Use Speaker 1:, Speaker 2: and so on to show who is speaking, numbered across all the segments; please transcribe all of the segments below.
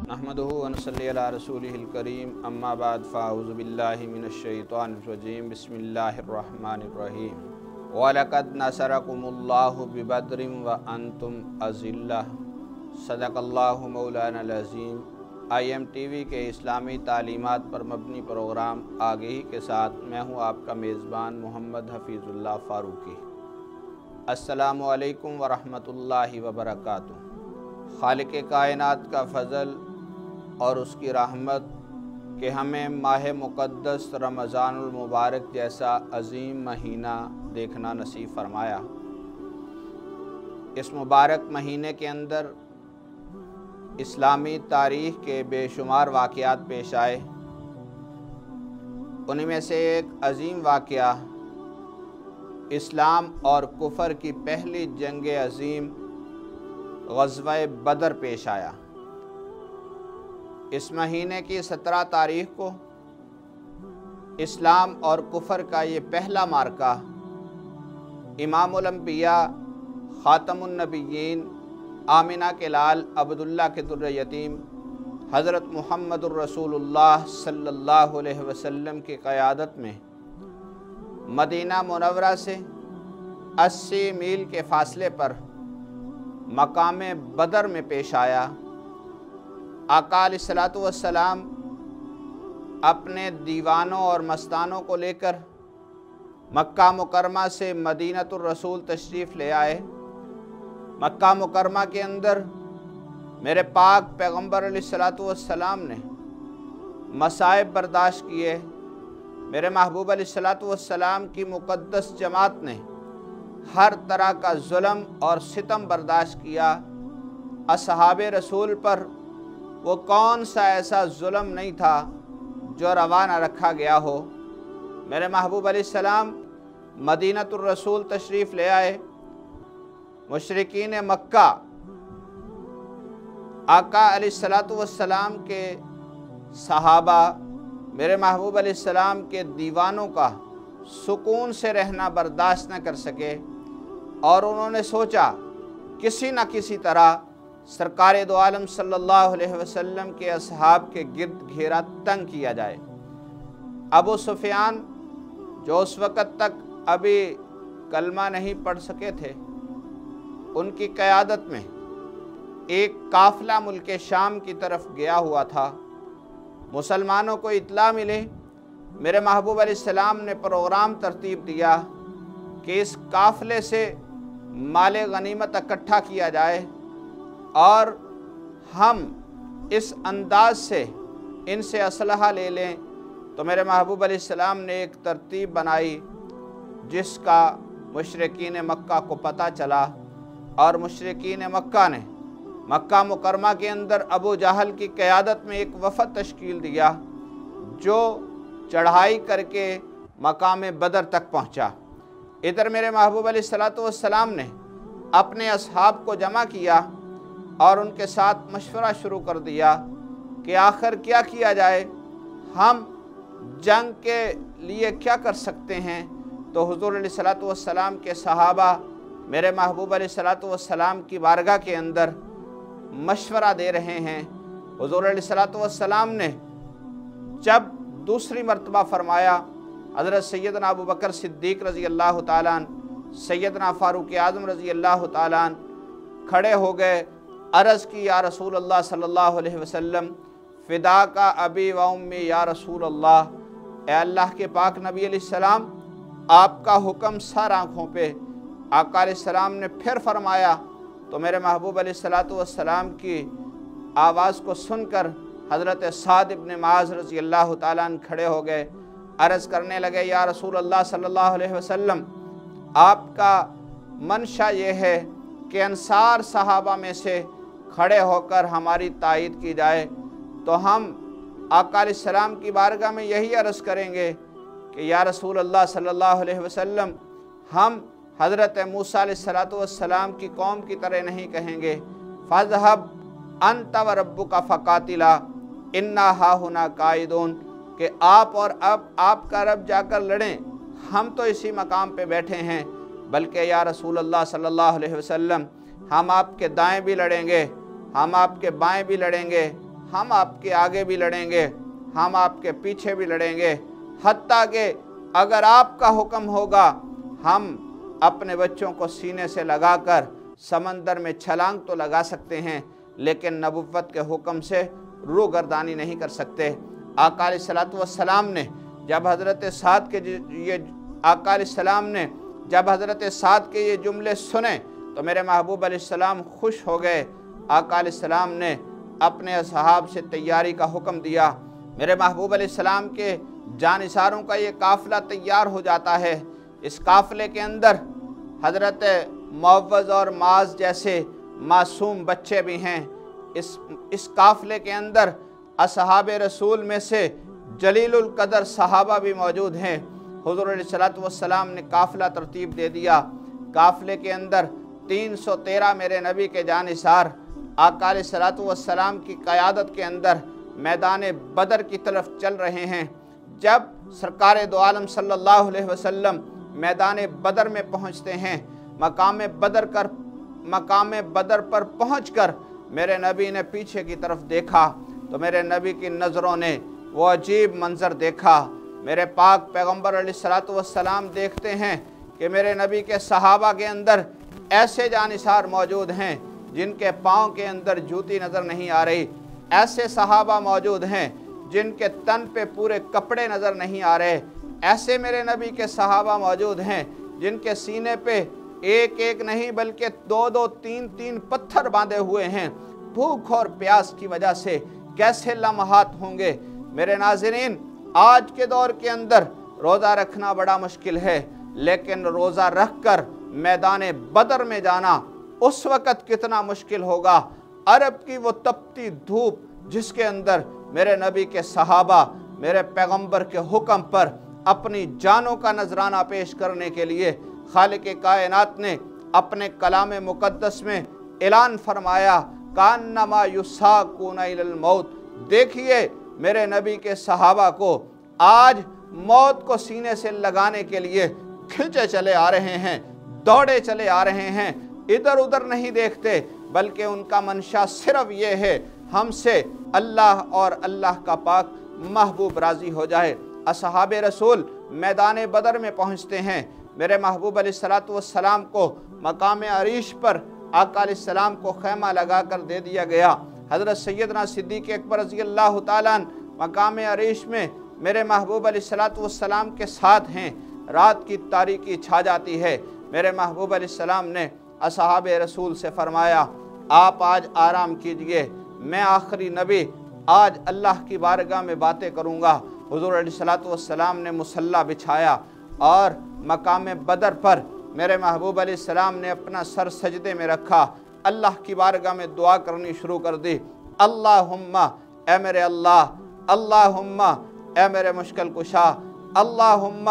Speaker 1: नहमदुहु व नसल्ली अला रसूलिहिल करीम अम्मा बाद फ़अऊज़ु बिल्लाहि मिनश्शैतानिर रजीम बिस्मिल्लाहिर रहमानिर रहीम व लक़द नसरकुमुल्लाहु बिबद्रिन व अंतुम अज़िल्ला सदक़ल्लाहु मौलानल अज़ीम। IMTV के इस्लामी तालीमात पर मबनी प्रोग्राम आगही के साथ मैं हूँ आपका मेज़बान मोहम्मद हफ़ीज़ुल्लाह फ़ारूकी। अस्सलामु अलैकुम व रहमतुल्लाहि व बरकातुहू। खालिक़ कायनात का फ़ज़ल और उसकी रहमत कि हमें माह मुक़द्दस रमज़ानुल मुबारक जैसा अज़ीम महीना देखना नसीब फ़रमाया। इस मुबारक महीने के अंदर इस्लामी तारीख़ के बेशुमार वाक़यात पेश आए। उन्हीं में से एक अज़ीम वाक़या इस्लाम और कुफ़र की पहली जंग अज़ीम ग़ज़वा बदर पेश आया। इस महीने की 17 तारीख़ को इस्लाम और कुफ़र का ये पहला मार्का इमामुल अंबिया ख़ातमुन नबिय्यीन आमिना के लाल अब्दुल्ला के दुर्र यतीम हज़रत मुहम्मदुर रसूलुल्लाह सल्लल्लाहु अलैहि वसल्लम की क़यादत में मदीना मुनव्वरा से 80 मील के फ़ासले पर मकाम बदर में पेश आया। आका अलैहिस्सलातु वस्सलाम अपने दीवानों और मस्तानों को लेकर मक्का मुकरमा से मदीनतुर रसूल तशरीफ़ ले आए। मक्का मुकरमा के अंदर मेरे पाक पैगम्बर अलैहिस्सलातु वस्सलाम ने मसाइब बर्दाश्त किए। मेरे महबूब अलैहिस्सलातु वस्सलाम की मुक़द्दस जमात ने हर तरह का जुल्म और सितम बर्दाश्त किया। असहाबे रसूल पर वो कौन सा ऐसा जुल्म नहीं था जो रवा न रखा गया हो। मेरे महबूब अलैहिस्सलाम मदीनतुर रसूल तशरीफ़ ले आए। मुशरिकीन मक्का आका अलैहिस्सलातु वस्सलाम के सहाबा मेरे महबूब अलैहिस्सलाम के दीवानों का सुकून से रहना बर्दाश्त न कर सके और उन्होंने सोचा किसी न किसी तरह सरकार दो आलम सल्लल्लाहु अलैहि वसल्लम के असहाब के गिर्द घेरा तंग किया जाए। अबू सुफियान जो उस वक़्त तक अभी कलमा नहीं पढ़ सके थे, उनकी क़यादत में एक काफ़िला मुल्क शाम की तरफ गया हुआ था। मुसलमानों को इत्ला मिले, मेरे महबूब अलैहिस्सलाम ने प्रोग्राम तरतीब दिया कि इस काफ़िले से माले गनीमत इकट्ठा किया जाए और हम इस अंदाज से इनसे असलहा ले लें। तो मेरे महबूब अलैहिस्सलाम ने एक तरतीब बनाई जिसका मुशरिकीन मक्का को पता चला और मुशरिकीन मक्का ने मक्का मुकरमा के अंदर अबू जहल की क़यादत में एक वफ़द तश्कील दिया जो चढ़ाई करके मकाम बदर तक पहुँचा। इधर मेरे महबूब अलैहिस्सलातु वस्सलाम ने अपने असहाब को जमा किया और उनके साथ मशवरा शुरू कर दिया कि आखिर क्या किया जाए, हम जंग के लिए क्या कर सकते हैं। तो हुज़ूर अलैहिस्सलातु वस्सलाम के सहाबा मेरे महबूब अलैहिस्सलातु वस्सलाम की बारगाह के अंदर मशवरा दे रहे हैं। हुज़ूर अलैहिस्सलातु वस्सलाम ने जब दूसरी मरतबा फरमाया, हज़रत सैयदना अबू बकर सिद्दीक़ रज़ी अल्लाह ताला अन्हु, सैयदना फ़ारूक़ आज़म रज़ी अल्लाह ताला अन्हु खड़े हो गए। अर्ज़ की या रसूल अल्लाह सल्लल्लाहु अलैहि वसल्लम फ़िदा का अबी व उम्मी या रसूल अल्लाह, ए अल्लाह के पाक नबी अलैहिस्सलाम आपका हुक्म सर आँखों पे। आका अलैहिस्सलाम ने फिर फरमाया तो मेरे महबूब अलैहिस्सलातु वस्सलाम की आवाज़ को सुनकर हज़रत साद इब्न मुआज़ रज़ी अल्लाह ताला अन्हु खड़े हो गए। अर्ज़ करने लगे या रसूल अल्लाह सल्लल्लाहु अलैहि वसल्लम आपका मंशा ये है कि अंसार सहाबा में से खड़े होकर हमारी तायीद की जाए। तो हम आका अलैहिस्सलाम की बारगाह में यही अर्ज़ करेंगे कि या रसूल अल्लाह सल्लल्लाहु अलैहि वसल्लम हम हज़रत मूसा अलैहिस्सलातु वस्सलाम की कौम की तरह नहीं कहेंगे फ़ज़हब अंत व रब्बुका फ़क़ातिला इन्ना हाहुना काइदून, कि आप और अब आपका रब जाकर लड़ें, हम तो इसी मकाम पे बैठे हैं। बल्कि या रसूल अल्लाह सल्लल्लाहु अलैहि वसल्लम हम आपके दाएं भी लड़ेंगे, हम आपके बाएं भी लड़ेंगे, ہم آپ کے آگے بھی لڑیں گے، ہم آپ کے پیچھے بھی لڑیں گے، حتیٰ کہ اگر آپ کا حکم ہوگا ہم اپنے بچوں کو سینے سے لگا کر سمندر میں چھلانگ تو لگا سکتے ہیں، لیکن نبوت کے حکم سے روگردانی نہیں کر سکتے۔ آقا علیہ الصلوۃ والسلام نے جب حضرت سعد کے یہ جملے سنے تو میرے محبوب علیہ السلام خوش ہو گئے۔ آقا علیہ السلام نے اپنے اصحاب سے تیاری کا حکم دیا۔ میرے محبوب علیہ السلام کے جانثاروں کا یہ قافلہ تیار ہو جاتا ہے۔ اس قافلے کے اندر حضرت معوذ اور معاذ جیسے معصوم بچے بھی ہیں۔ اس قافلے کے اندر اصحاب رسول میں سے جلیل القدر صحابہ بھی موجود ہیں۔ حضور علیہ الصلوۃ والسلام نے قافلہ ترتیب دے دیا۔ قافلے کے اندر 313 میرے نبی کے جانثار آقا علیہ الصلوۃ والسلام کی قیادت کے اندر میدان بدر کی طرف چل رہے ہیں۔ جب سرکار دو عالم صلی اللہ علیہ وسلم میدان بدر میں پہنچتے ہیں، مقام بدر پر پہنچ کر میرے نبی نے پیچھے کی طرف دیکھا تو میرے نبی کی نظروں نے وہ عجیب منظر دیکھا۔ میرے پاک پیغمبر علیہ الصلوۃ والسلام دیکھتے ہیں کہ میرے نبی کے صحابہ کے اندر ایسے جانثار موجود ہیں جن کے پاؤں کے اندر جوتی نظر نہیں آ رہی، ایسے صحابہ موجود ہیں جن کے تن پہ پورے کپڑے نظر نہیں آ رہے، ایسے میرے نبی کے صحابہ موجود ہیں جن کے سینے پہ ایک ایک نہیں بلکہ 2 3 پتھر باندھے ہوئے ہیں۔ بھوک اور پیاس کی وجہ سے کیسے لمحات ہوں گے۔ میرے ناظرین، آج کے دور کے اندر روزہ رکھنا بڑا مشکل ہے، لیکن روزہ رکھ کر میدان بدر میں جانا اس وقت کتنا مشکل ہوگا۔ عرب کی وہ تپتی دھوپ جس کے اندر میرے نبی کے صحابہ میرے پیغمبر کے حکم پر اپنی جانوں کا نذرانہ پیش کرنے کے لیے خالق کائنات نے اپنے کلام مقدس میں اعلان فرمایا، کانما یساقون الی الموت۔ دیکھیے میرے نبی کے صحابہ کو آج موت کو سینے سے لگانے کے لیے کھنچے چلے آ رہے ہیں، دوڑے چلے آ رہے ہیں، ادھر ادھر نہیں دیکھتے، بلکہ ان کا منشا صرف یہ ہے ہم سے اللہ اور اللہ کا پاک محبوب راضی ہو جائے۔ اصحاب رسول میدان بدر میں پہنچتے ہیں۔ میرے محبوب علیہ الصلوۃ والسلام کو مقام عریش پر آقا علیہ السلام کو خیمہ لگا کر دے دیا گیا۔ حضرت سیدنا صدیق اکبر رضی اللہ تعالیٰ مقام عریش میں میرے محبوب علیہ الصلوۃ والسلام کے ساتھ ہیں۔ رات کی تاریکی چھا جاتی ہے۔ میرے محبوب علیہ السلام نے اصحاب رسول سے فرمایا، آپ آج آرام کیجئے، میں آخری نبی آج اللہ کی بارگاہ میں باتیں کروں گا۔ حضور علیہ الصلوۃ والسلام نے مصلی بچھایا اور مقام بدر پر میرے محبوب علیہ السلام نے اپنا سر سجدے میں رکھا، اللہ کی بارگاہ میں دعا کرنی شروع کر دی۔ اللہم اے میرے اللہ، اللہم اے میرے مشکل کشا، اللہم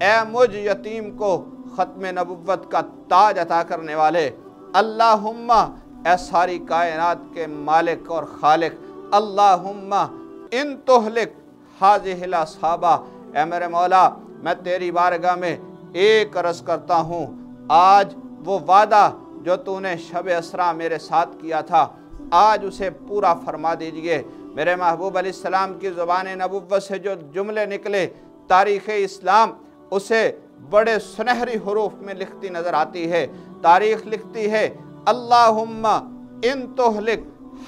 Speaker 1: اے مجھ یتیم کو ختم نبوت کا تاج عطا کرنے والے، اللہم اے ساری کائنات کے مالک اور خالق، اللہم ان تہلک ہذہ الاصحابہ، اے میرے مولا میں تیری بارگاہ میں ایک عرض کرتا ہوں، آج وہ وعدہ جو تو نے شب اسرا میرے ساتھ کیا تھا آج اسے پورا فرما دیجئے۔ میرے محبوب علیہ السلام کی زبان نبوت سے جو جملے نکلے، تاریخ اسلام اسے بڑے سنہری حروف میں لکھتی نظر آتی ہے۔ تاریخ لکھتی ہے، اللہم ان تہلک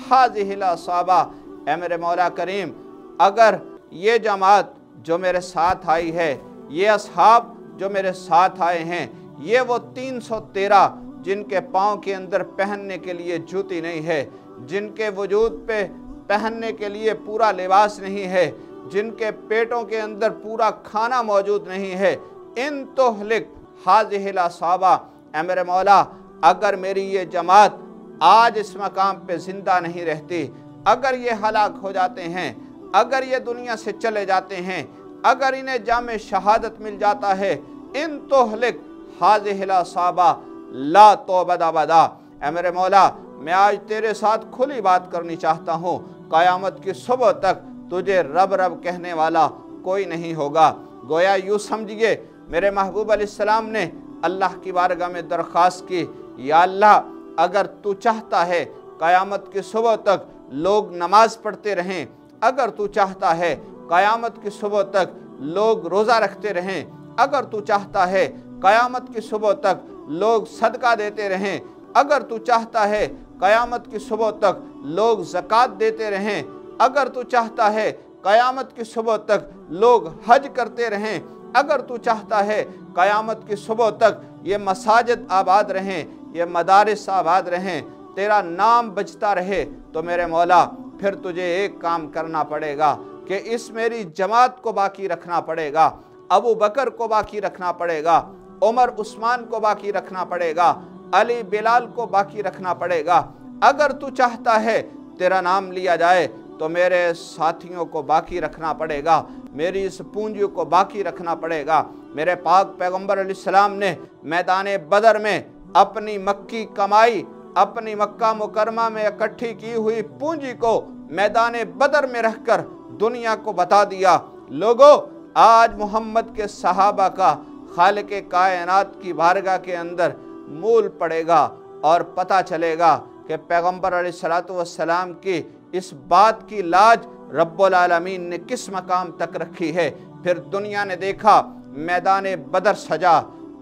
Speaker 1: ہذہ الاصحابہ، اے میرے مولا کریم اگر یہ جماعت جو میرے ساتھ آئی ہے، یہ اصحاب جو میرے ساتھ آئے ہیں، یہ وہ 313 جن کے پاؤں کے اندر پہننے کے لیے جوتی نہیں ہے، جن کے وجود پہ پہننے کے لیے پورا لباس نہیں ہے، جن کے پیٹوں کے اندر پورا کھانا موجود نہیں ہے، ان تہلک ہذہ الاصحابہ، اے میرے مولا اگر میری یہ جماعت آج اس مقام پہ زندہ نہیں رہتی، اگر یہ ہلاک ہو جاتے ہیں، اگر یہ دنیا سے چلے جاتے ہیں، اگر انہیں جام شہادت مل جاتا ہے، ان تہلک ہذہ الاصحابہ لا توبد ابدا، اے میرے مولا میں آج تیرے ساتھ کھلی بات کرنی چاہتا ہوں، قیامت کی صبح تک تجھے رب رب کہنے والا کوئی نہیں ہوگا۔ گویا یوں سمجھئے میرے محبوب علیہ السلام نے اللہ کی بارگاہ میں درخواست کی، یا اللہ اگر تو چاہتا ہے क़यामत की सुबह तक लोग नमाज पढ़ते रहें, अगर तू चाहता है क़यामत की सुबह तक लोग रोज़ा रखते रहें, अगर तू चाहता है क़यामत की सुबह तक लोग सदका देते रहें, अगर तू चाहता है क़यामत की सुबह तक लोग ज़कात देते रहें, अगर तू चाहता है क़यामत की सुबह तक लोग हज करते रहें, अगर तू चाहता है क़यामत की सुबह तक ये मसाजिद आबाद रहें, ये मदारिस आबाद रहें, तेरा नाम बजता रहे, तो मेरे मौला फिर तुझे एक काम करना पड़ेगा कि इस मेरी जमात को बाकी रखना पड़ेगा, अबू बकर को बाकी रखना पड़ेगा, उमर उस्मान को बाकी रखना पड़ेगा, अली बिलाल को बाकी रखना पड़ेगा। अगर तू चाहता है तेरा नाम लिया जाए तो मेरे साथियों को बाकी रखना पड़ेगा, मेरी इस पूंजी को बाकी रखना पड़ेगा। मेरे पाक पैगंबर अलैहिस्सलाम ने मैदान बदर में अपनी मक्की कमाई, अपनी मक्का मुकरमा में इकट्ठी की हुई पूंजी को मैदान बदर में रखकर दुनिया को बता दिया, लोगों आज मोहम्मद के सहाबा का खालिक़े कायनात की बारगाह के अंदर मूल पड़ेगा और पता चलेगा कि पैगंबर अलैहिस्सलातु वस्सलाम की इस बात की लाज रब्बुल आलमीन ने किस मकाम तक रखी है। फिर दुनिया ने देखा मैदान बदर सजा,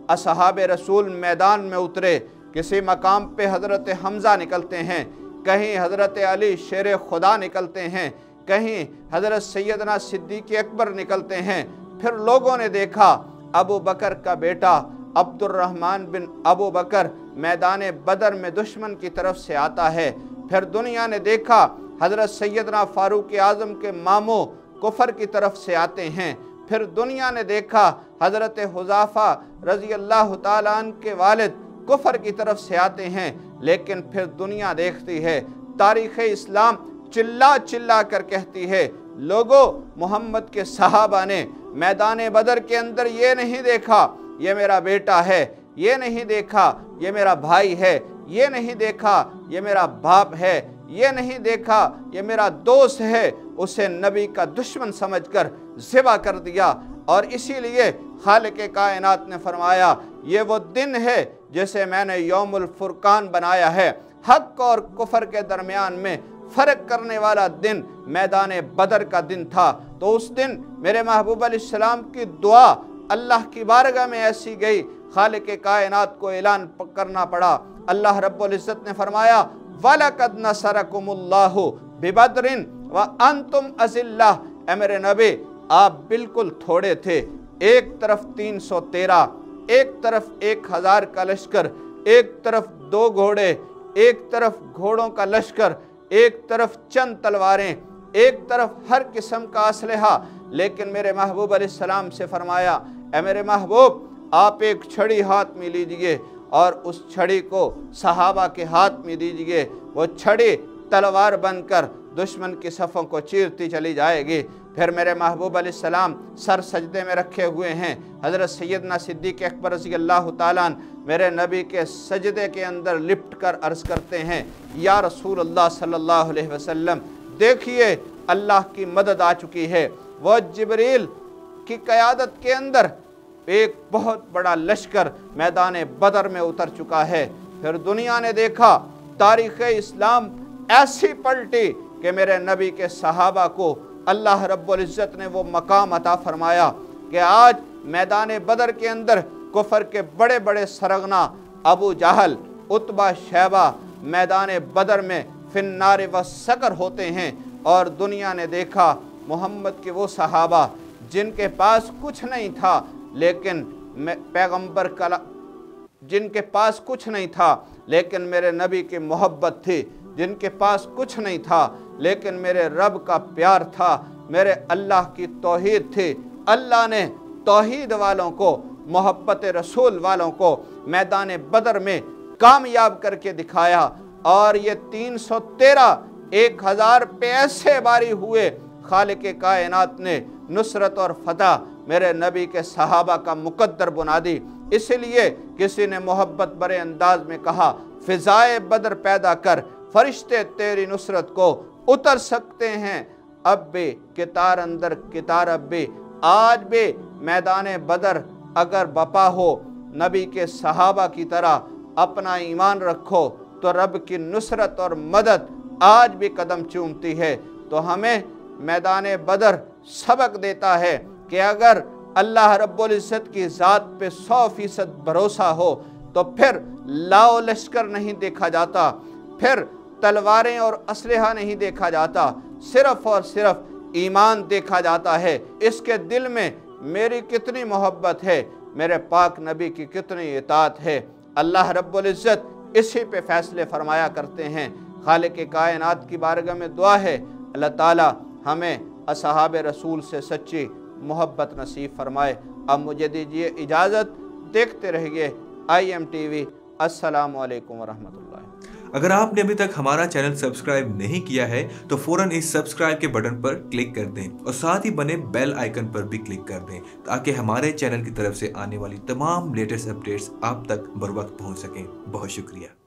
Speaker 1: असहाबे रसूल मैदान में उतरे, किसी मकाम पे हज़रत हमज़ा निकलते हैं, कहीं हज़रत अली शेर खुदा निकलते हैं, कहीं हज़रत सैयदना सिद्दीक़ अकबर निकलते हैं। फिर लोगों ने देखा अबू बकर का बेटा अब्दुर्रहमान बिन अबू बकर मैदान बदर में दुश्मन की तरफ से आता है। फिर दुनिया ने देखा हज़रत सैयदना फ़ारूक आज़म के मामू कुफर की तरफ से आते हैं। फिर दुनिया ने देखा हज़रत हुज़ाफ़ा रज़ी अल्लाह ताला अन्हु के वालिद कुफर की तरफ से आते हैं। लेकिन फिर दुनिया देखती है, तारीख़ इस्लाम चिल्ला चिल्ला कर कहती है, लोगों मोहम्मद के सहाबा ने मैदान बदर के अंदर ये नहीं देखा ये मेरा बेटा है, ये नहीं देखा ये मेरा भाई है, ये नहीं देखा ये मेरा बाप है, ये नहीं देखा ये मेरा दोस्त है, उसे नबी का दुश्मन समझकर ज़िबा कर दिया। और इसीलिए खालिक़े कायनात ने फरमाया ये वो दिन है जिसे मैंने यौमुल फुरकान बनाया है, हक़ और कुफर के दरमियान में फ़र्क करने वाला दिन मैदान बदर का दिन था। तो उस दिन मेरे महबूब अलैहिस्सलाम की दुआ अल्लाह की बारगाह में ऐसी गई, खालिक़े कायनात को ऐलान करना पड़ा। अल्लाह रब्बुल इज़्ज़त ने फरमाया वलक़द नसरकुमुल्लाहु बिबदरिन व अंतुम अज़िल्ला, ए मेरे नबी आप बिल्कुल थोड़े थे, एक तरफ 313, एक तरफ 1000 का लश्कर, एक तरफ 2 घोड़े, एक तरफ घोड़ों का लश्कर, एक तरफ चंद तलवारें, एक तरफ हर किस्म का असलहा। लेकिन मेरे महबूब अलैहिस्सलाम से फरमाया ए मेरे महबूब आप एक छड़ी हाथ में लीजिए और उस छड़ी को सहाबा के हाथ में दीजिए, वो छड़ी तलवार बनकर दुश्मन की सफ़ों को चीरती चली जाएगी। फिर मेरे महबूब अलैहिस्सलाम सर सजदे में रखे हुए हैं, हज़रत सैयदना सिद्दीक़ अकबर रज़ी अल्लाह ताला अन्हु मेरे नबी के सजदे के अंदर लिपट कर अर्ज़ करते हैं या रसूल अल्लाह सल्लल्लाहु अलैहि वसल्लम देखिए अल्लाह की मदद आ चुकी है। वह जिब्रील की क़यादत के अंदर एक बहुत बड़ा लश्कर मैदान बदर में उतर चुका है। फिर दुनिया ने देखा तारीख़ इस्लाम ऐसी पलटी कि मेरे नबी के सहाबा को अल्लाह रब्बुल इज़्ज़त ने वो मकाम अता फरमाया कि आज मैदान बदर के अंदर कुफर के बड़े बड़े सरगना अबू जहल, उतबा, शैबा मैदान बदर में फिन्नार व सकर होते हैं। और दुनिया ने देखा मोहम्मद के वो सहाबा जिनके पास कुछ नहीं था लेकिन पैगंबर कला जिनके पास कुछ नहीं था लेकिन मेरे नबी की मोहब्बत थी, जिनके पास कुछ नहीं था लेकिन मेरे रब का प्यार था, मेरे अल्लाह की तौहीद थी। अल्लाह ने तौहीद वालों को, मोहब्बत रसूल वालों को मैदान बदर में कामयाब करके दिखाया। और ये 313 1000 पे ऐसे बारी हुए, खालिक़े कायनात ने नुसरत और फतह मेरे नबी के सहाबा का मुकद्दर बना दी। इसलिए किसी ने मोहब्बत भरे अंदाज में कहा फ़िज़ाए बदर पैदा कर, फरिश्ते तेरी नुसरत को उतर सकते हैं अब भी, कितार अंदर कितार अब भी। आज भी मैदान बदर अगर बपा हो, नबी के सहाबा की तरह अपना ईमान रखो तो रब की नुसरत और मदद आज भी कदम चूमती है। तो हमें मैदान बदर सबक देता है कि अगर अल्लाह रब्बुल इज़्ज़त की ज़ात पे 100% भरोसा हो तो फिर लाओ लश्कर नहीं देखा जाता, फिर तलवारें और असलहा नहीं देखा जाता, सिर्फ़ और सिर्फ ईमान देखा जाता है। इसके दिल में मेरी कितनी मोहब्बत है, मेरे पाक नबी की कितनी इताअत है। अल्लाह रब्बुल इज़्ज़त इसी पे फ़ैसले फरमाया करते हैं। खालिक़ कायनात की बारगाह में दुआ है अल्लाह ताला हमें असहाब रसूल से सच्ची मोहब्बत नसीब फरमाए। अब मुझे दीजिए इजाज़त, देखते रहिए IMTV। अस्सलामु अलैकुम वरहमतुल्लाह।
Speaker 2: अगर आपने अभी तक हमारा चैनल सब्सक्राइब नहीं किया है तो फौरन इस सब्सक्राइब के बटन पर क्लिक कर दें और साथ ही बने बेल आइकन पर भी क्लिक कर दें ताकि हमारे चैनल की तरफ से आने वाली तमाम लेटेस्ट अपडेट्स आप तक बर वक्त पहुंच सकें। बहुत शुक्रिया।